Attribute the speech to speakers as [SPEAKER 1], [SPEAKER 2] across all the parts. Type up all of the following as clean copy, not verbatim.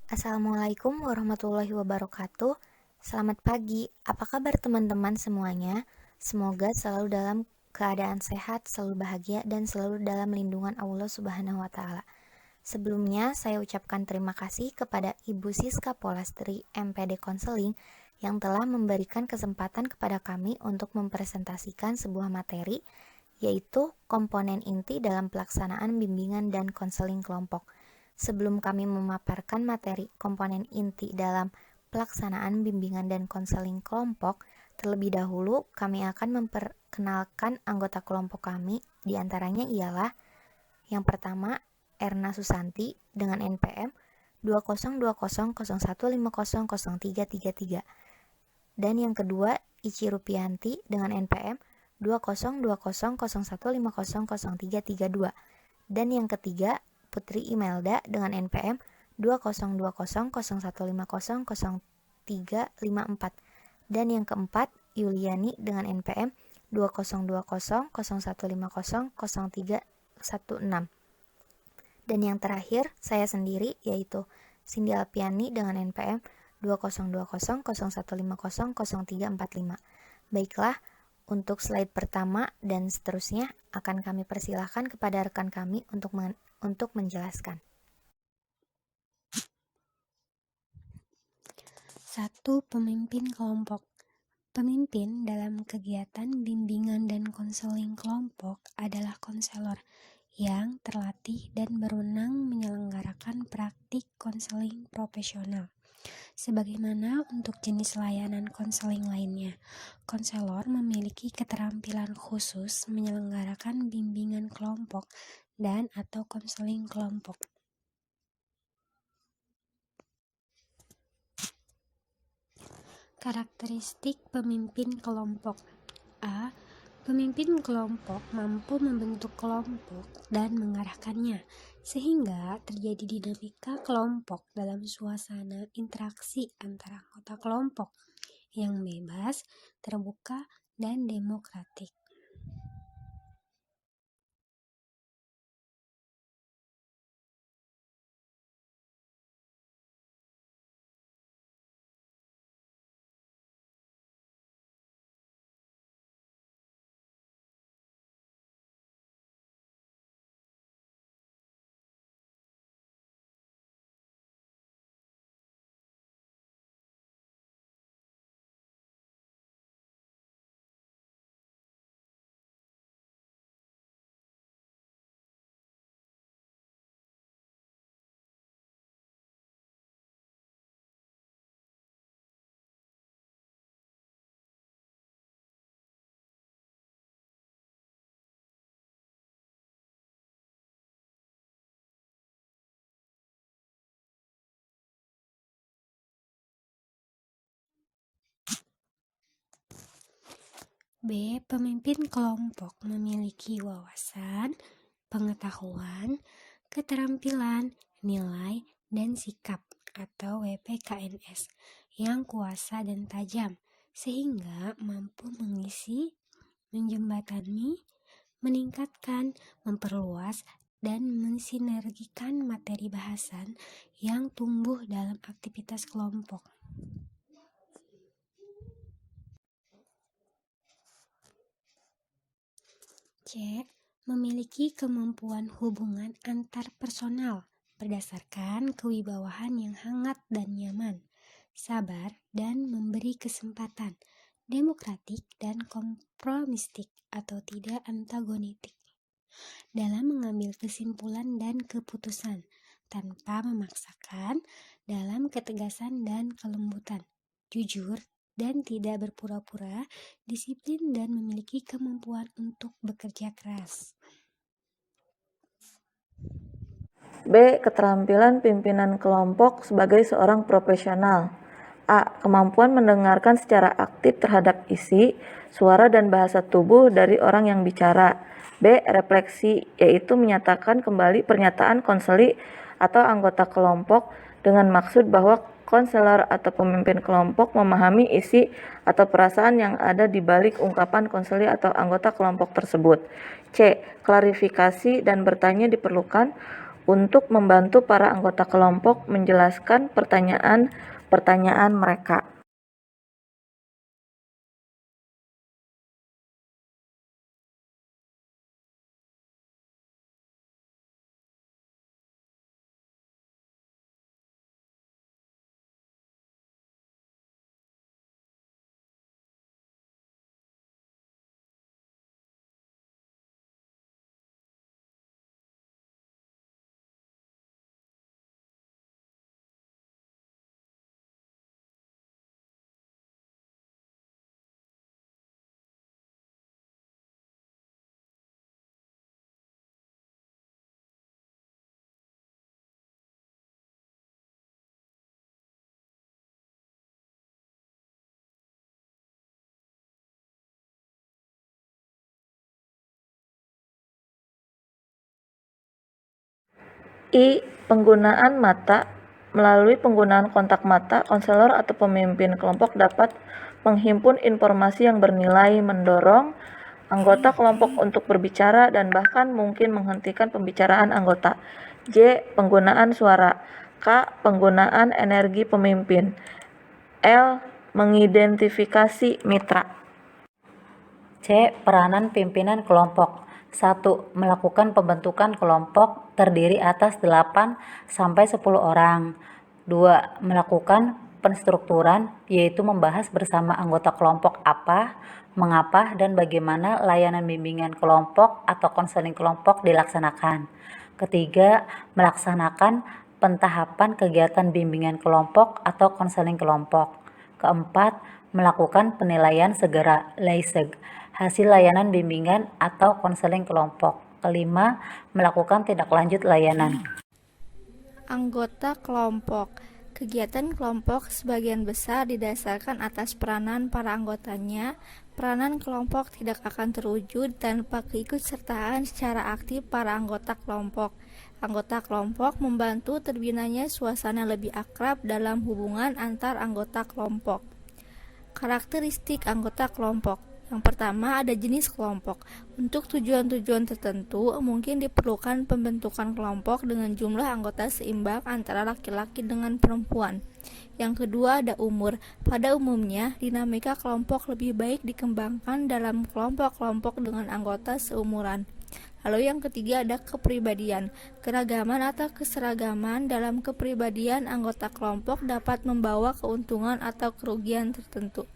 [SPEAKER 1] Assalamualaikum warahmatullahi wabarakatuh. Selamat pagi, apa kabar teman-teman semuanya? Semoga selalu dalam keadaan sehat, selalu bahagia, dan selalu dalam lindungan Allah Subhanahu wa Ta'ala. Sebelumnya, saya ucapkan terima kasih kepada Ibu Siska Polastri, MPD Konseling, yang telah memberikan kesempatan kepada kami untuk mempresentasikan sebuah materi, yaitu komponen inti dalam pelaksanaan bimbingan dan konseling kelompok. Sebelum kami memaparkan materi komponen inti dalam pelaksanaan bimbingan dan konseling kelompok, terlebih dahulu kami akan memperkenalkan anggota kelompok kami. Di antaranya ialah yang pertama, Erna Susanti dengan NPM 202001500333, dan yang kedua, Ici Rupianti dengan NPM 202001500332, dan yang ketiga, Putri Imelda dengan NPM 202001500354, dan yang keempat, Yuliani dengan NPM 202001500316, dan yang terakhir saya sendiri, yaitu Cindy Alpiani dengan NPM 202001500345. Baiklah, untuk slide pertama dan seterusnya akan kami persilahkan kepada rekan kami untuk menjelaskan.
[SPEAKER 2] 1. Pemimpin kelompok. Pemimpin dalam kegiatan bimbingan dan konseling kelompok adalah konselor yang terlatih dan berwenang menyelenggarakan praktik konseling profesional. Sebagaimana untuk jenis layanan konseling lainnya, konselor memiliki keterampilan khusus menyelenggarakan bimbingan kelompok dan atau konseling kelompok. Karakteristik pemimpin kelompok. A. Pemimpin kelompok mampu membentuk kelompok dan mengarahkannya, sehingga terjadi dinamika kelompok dalam suasana interaksi antara anggota kelompok yang bebas, terbuka, dan demokratik. B. Pemimpin kelompok memiliki wawasan, pengetahuan, keterampilan, nilai, dan sikap atau WPKNS yang kuasa dan tajam, sehingga mampu mengisi, menjembatani, meningkatkan, memperluas, dan mensinergikan materi bahasan yang tumbuh dalam aktivitas kelompok. C. Memiliki kemampuan hubungan antar personal berdasarkan kewibawahan yang hangat dan nyaman, sabar dan memberi kesempatan, demokratik dan kompromistik atau tidak antagonitik dalam mengambil kesimpulan dan keputusan tanpa memaksakan, dalam ketegasan dan kelembutan, jujur dan tidak berpura-pura, disiplin dan memiliki kemampuan untuk bekerja keras.
[SPEAKER 3] B. Keterampilan pimpinan kelompok sebagai seorang profesional. A. Kemampuan mendengarkan secara aktif terhadap isi, suara dan bahasa tubuh dari orang yang bicara. B. Refleksi, yaitu menyatakan kembali pernyataan konseli atau anggota kelompok dengan maksud bahwa konselor atau pemimpin kelompok memahami isi atau perasaan yang ada di balik ungkapan konseli atau anggota kelompok tersebut. C. Klarifikasi dan bertanya diperlukan untuk membantu para anggota kelompok menjelaskan pertanyaan-pertanyaan mereka. I. Penggunaan mata. Melalui penggunaan kontak mata, konselor atau pemimpin kelompok dapat menghimpun informasi yang bernilai, mendorong anggota kelompok untuk berbicara, dan bahkan mungkin menghentikan pembicaraan anggota. J. Penggunaan suara. K. Penggunaan energi pemimpin. L. Mengidentifikasi mitra.
[SPEAKER 4] C. Peranan pimpinan kelompok. 1. Melakukan pembentukan kelompok terdiri atas 8 sampai 10 orang. 2. Melakukan penstrukturan, yaitu membahas bersama anggota kelompok apa, mengapa, dan bagaimana layanan bimbingan kelompok atau konseling kelompok dilaksanakan. Ketiga, melaksanakan pentahapan kegiatan bimbingan kelompok atau konseling kelompok. Keempat, melakukan penilaian segera (LAISEG) hasil layanan bimbingan atau konseling kelompok. Kelima, melakukan tindak lanjut layanan.
[SPEAKER 1] Anggota kelompok. Kegiatan kelompok sebagian besar didasarkan atas peranan para anggotanya. Peranan kelompok tidak akan terwujud tanpa keikutsertaan secara aktif para anggota kelompok. Anggota kelompok membantu terbinanya suasana lebih akrab dalam hubungan antar anggota kelompok. Karakteristik anggota kelompok. Yang pertama, ada jenis kelompok. Untuk tujuan-tujuan tertentu, mungkin diperlukan pembentukan kelompok dengan jumlah anggota seimbang antara laki-laki dengan perempuan. Yang kedua, ada umur. Pada umumnya, dinamika kelompok lebih baik dikembangkan dalam kelompok-kelompok dengan anggota seumuran. Lalu yang ketiga, ada kepribadian. Keragaman atau keseragaman dalam kepribadian anggota kelompok dapat membawa keuntungan atau kerugian tertentu.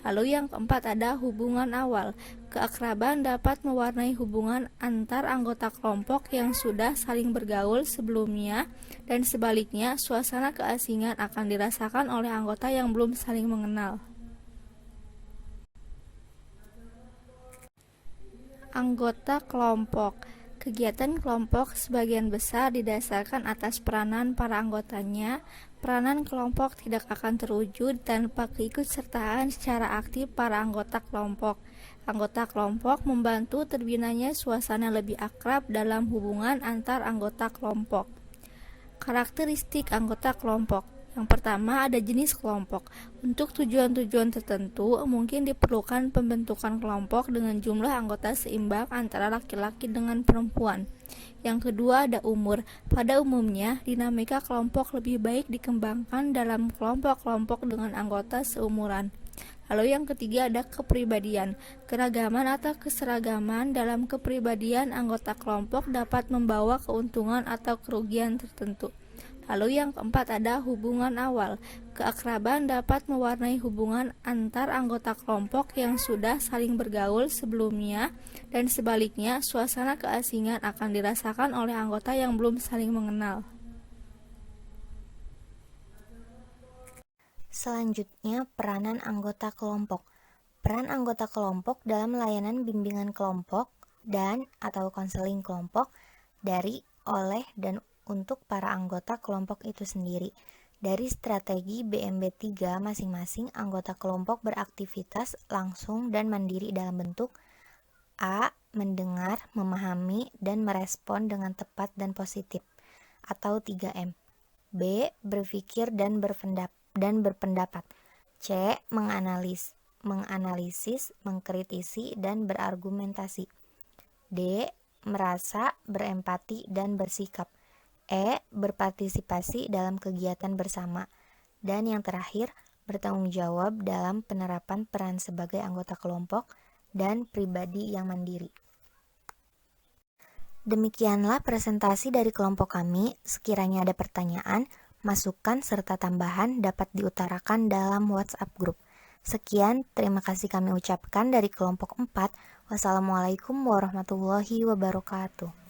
[SPEAKER 1] Lalu yang keempat, ada hubungan awal. Keakraban dapat mewarnai hubungan antar anggota kelompok yang sudah saling bergaul sebelumnya, dan sebaliknya suasana keasingan akan dirasakan oleh anggota yang belum saling mengenal. Anggota kelompok. Kegiatan kelompok sebagian besar didasarkan atas peranan para anggotanya. Peranan kelompok tidak akan terwujud tanpa keikutsertaan secara aktif para anggota kelompok. Anggota kelompok membantu terbinanya suasana lebih akrab dalam hubungan antar anggota kelompok. Karakteristik anggota kelompok. Yang pertama, ada jenis kelompok. Untuk tujuan-tujuan tertentu, mungkin diperlukan pembentukan kelompok dengan jumlah anggota seimbang antara laki-laki dengan perempuan. Yang kedua, ada umur. Pada umumnya, dinamika kelompok lebih baik dikembangkan dalam kelompok-kelompok dengan anggota seumuran. Lalu yang ketiga, ada kepribadian. Keragaman atau keseragaman dalam kepribadian anggota kelompok dapat membawa keuntungan atau kerugian tertentu. Lalu yang keempat, ada hubungan awal. Keakraban dapat mewarnai hubungan antar anggota kelompok yang sudah saling bergaul sebelumnya, dan sebaliknya suasana keasingan akan dirasakan oleh anggota yang belum saling mengenal. Selanjutnya, peranan anggota kelompok. Peran anggota kelompok dalam layanan bimbingan kelompok dan atau konseling kelompok dari, oleh, dan untuk para anggota kelompok itu sendiri. Dari strategi BMB 3 masing-masing, anggota kelompok beraktivitas langsung dan mandiri dalam bentuk A. Mendengar, memahami, dan merespon dengan tepat dan positif, atau 3M. B. Berpikir dan berpendapat. C. Menganalisis, mengkritisi, dan berargumentasi. D. Merasa, berempati, dan bersikap. E. Berpartisipasi dalam kegiatan bersama. Dan yang terakhir, bertanggung jawab dalam penerapan peran sebagai anggota kelompok dan pribadi yang mandiri. Demikianlah presentasi dari kelompok kami. Sekiranya ada pertanyaan, masukan, serta tambahan dapat diutarakan dalam WhatsApp grup. Sekian, terima kasih kami ucapkan dari kelompok 4. Wassalamualaikum warahmatullahi wabarakatuh.